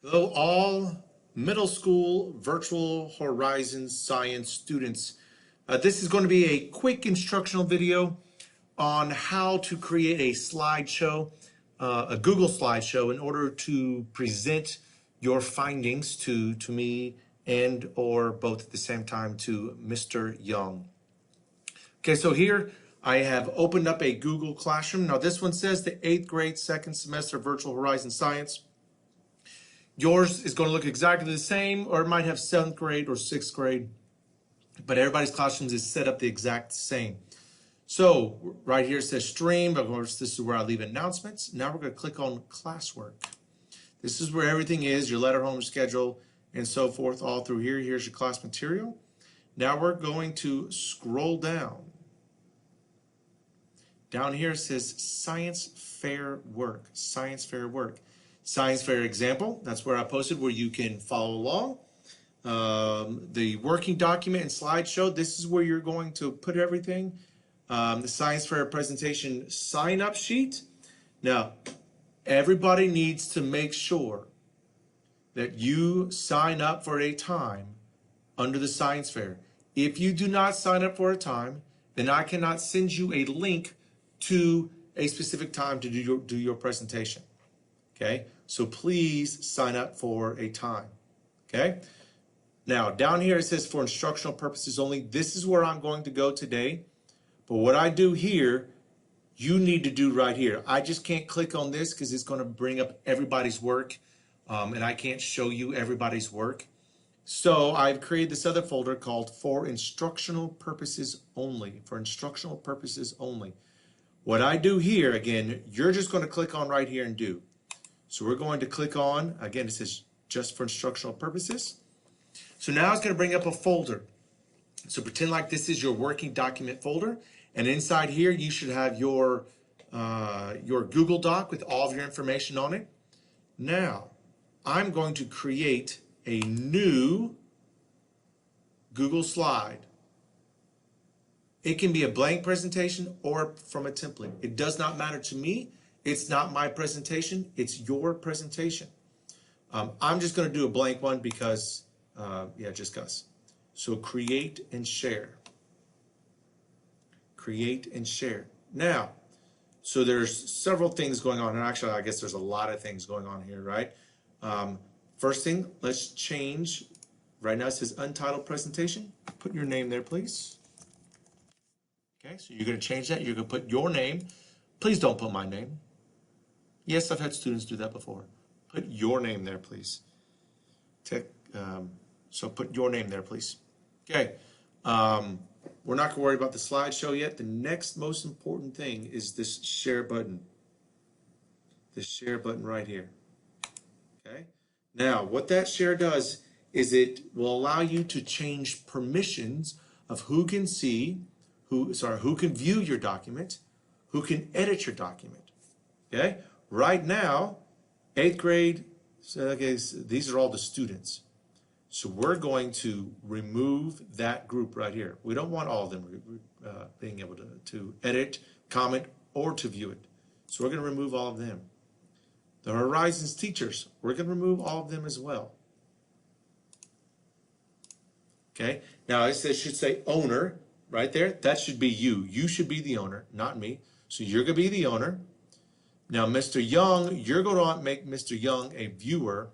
Hello, all middle school virtual horizon science students. This is going to be a quick instructional video on how to create a slideshow, a Google slideshow, in order to present your findings to me and or both at the same time to Mr. Young. Okay, so here I have opened up a Google Classroom. Now this one says the 8th grade second semester virtual horizon science. Yours is going to look exactly the same, or it might have 7th grade or 6th grade, but everybody's classrooms is set up the exact same. So right here it says stream. Of course, this is where I leave announcements. Now we're going to click on classwork. This is where everything is, your letter home schedule and so forth, all through here. Here's your class material. Now we're going to scroll down. Down here it says science fair work, science fair work. Science fair example, that's where I posted where you can follow along. The working document and slideshow, this is where you're going to put everything. The science fair presentation sign up sheet. Now, everybody needs to make sure that you sign up for a time under the science fair. If you do not sign up for a time, then I cannot send you a link to a specific time to do your presentation. Okay, so please sign up for a time. Okay, now down here it says for instructional purposes only. This is where I'm going to go today. But what I do here, you need to do right here. I just can't click on this because it's going to bring up everybody's work, and I can't show you everybody's work. So I've created this other folder called for instructional purposes only. For instructional purposes only. What I do here, again, you're just going to click on right here and do. So we're going to click on, again, it says just for instructional purposes. So now it's going to bring up a folder. So pretend like this is your working document folder. And inside here, you should have your Google Doc with all of your information on it. Now, I'm going to create a new Google slide. It can be a blank presentation or from a template. It does not matter to me. It's not my presentation, it's your presentation. I'm just going to do a blank one because, just because. So create and share. Create and share. Now, so there's several things going on. And actually, I guess there's a lot of things going on here, right? First thing, let's change. Right now it says untitled presentation. Put your name there, please. Okay, so you're going to change that. You're going to put your name. Please don't put my name. Yes, I've had students do that before. Put your name there, please. So put your name there, please. Okay. We're not going to worry about the slideshow yet. The next most important thing is this share button. This share button right here. Okay. Now, what that share does is it will allow you to change permissions of who can see, who can view your document, who can edit your document. Okay. Right now, 8th grade, so these are all the students. So we're going to remove that group right here. We don't want all of them being able to edit, comment, or to view it. So we're going to remove all of them. The Horizons teachers, we're going to remove all of them as well. Okay, now it should say owner right there. That should be you. You should be the owner, not me. So you're going to be the owner. Now, Mr. Young, you're going to want to make Mr. Young a viewer,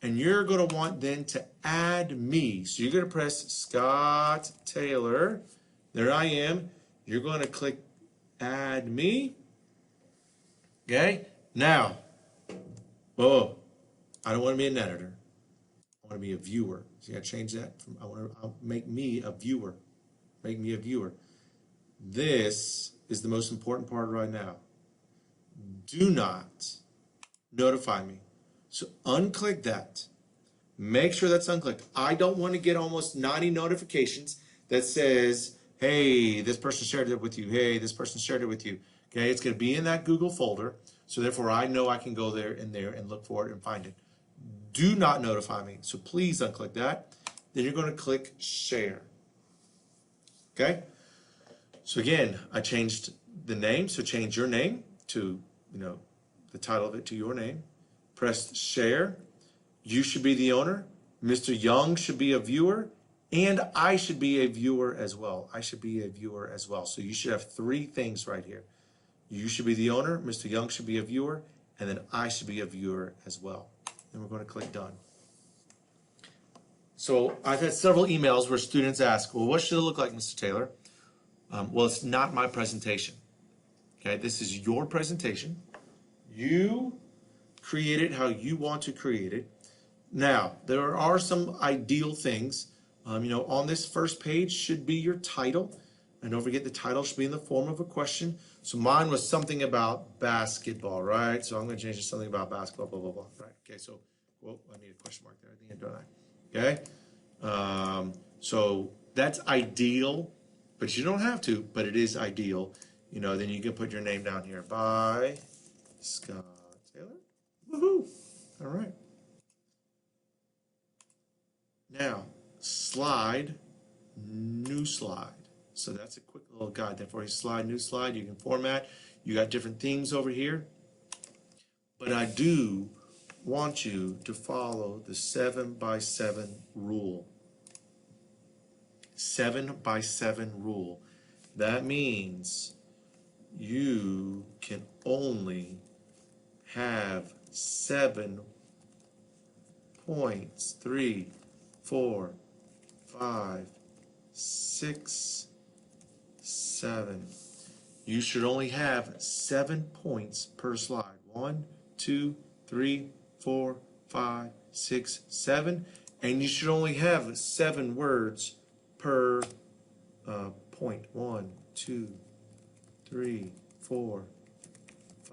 and you're going to want then to add me. So you're going to press Scott Taylor. There I am. You're going to click add me. Okay. Now, I don't want to be an editor. I want to be a viewer. So you got to change that. I'll make me a viewer. Make me a viewer. This is the most important part right now. Do not notify me. So unclick that. Make sure that's unclicked. I don't want to get almost 90 notifications that says, hey, this person shared it with you. Hey, this person shared it with you. Okay, it's going to be in that Google folder. So therefore, I know I can go there and look for it and find it. Do not notify me. So please unclick that. Then you're going to click share. Okay. So again, I changed the name. So change your name to, the title of it to your name. Press share. You should be the owner. Mr. Young should be a viewer. And I should be a viewer as well. I should be a viewer as well. So you should have three things right here. You should be the owner. Mr. Young should be a viewer. And then I should be a viewer as well. And we're going to click done. So I've had several emails where students ask, well, what should it look like, Mr. Taylor? Well, it's not my presentation. Okay, this is your presentation. You create it how you want to create it. Now, there are some ideal things. On this first page should be your title. And don't forget the title should be in the form of a question. So mine was something about basketball, right? So I'm going to change it to something about basketball, blah, blah, blah. Right. Okay, so, well, I need a question mark there. I think I don't. Okay? So that's ideal, but you don't have to, but it is ideal. Then you can put your name down here. By Scott Taylor. Woohoo! All right. Now, slide, new slide. So that's a quick little guide there for you. Slide, new slide. You can format. You got different themes over here. But I do want you to follow the 7x7 rule. 7x7 rule. That means you can only have 7 points. 3, 4, 5, 6, 7. You should only have 7 points per slide. 1, 2, 3, 4, 5, 6, 7. And you should only have 7 words per point. 1, 2, 3, 4,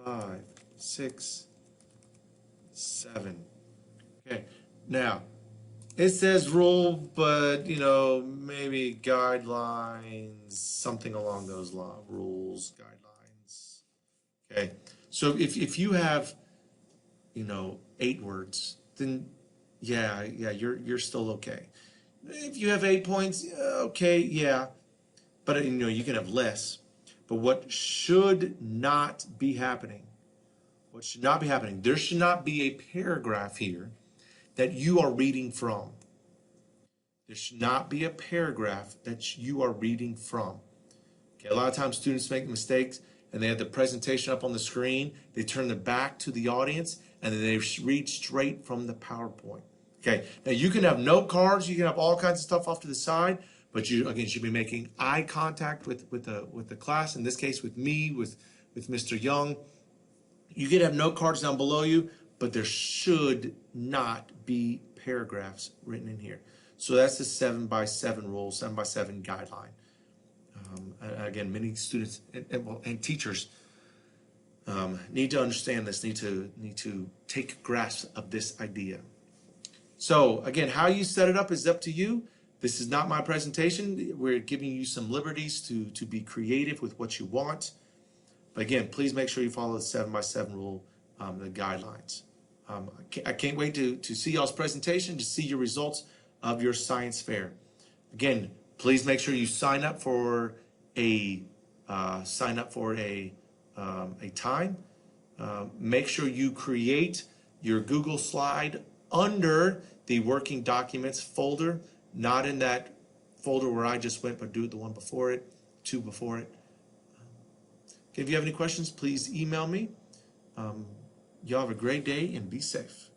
5, 6, 7. Okay. Now, it says rule, but, maybe guidelines, something along those lines. Rules, guidelines. Okay. So if you have, 8 words, then yeah, you're still okay. If you have 8 points, okay, yeah. But, you can have less. But what should not be happening, there should not be a paragraph here that you are reading from. There should not be a paragraph that you are reading from. Okay, a lot of times students make mistakes and they have the presentation up on the screen. They turn their back to the audience and then they read straight from the PowerPoint. Okay, now you can have note cards, you can have all kinds of stuff off to the side, but you, again, should be making eye contact with the class, in this case with me, with Mr. Young. You can have note cards down below you, but there should not be paragraphs written in here. So that's the 7x7 rule, 7x7 guideline. Again, many students and teachers need to understand this, need to take grasp of this idea. So again, how you set it up is up to you. This is not my presentation. We're giving you some liberties to be creative with what you want. But again, please make sure you follow the 7x7 rule, the guidelines. I can't wait to see y'all's presentation, to see your results of your science fair. Again, please make sure you sign up for a time. Make sure you create your Google slide under the working documents folder, not in that folder where I just went, but do the one before it, 2 before it. Okay, if you have any questions, please email me. Y'all have a great day and be safe.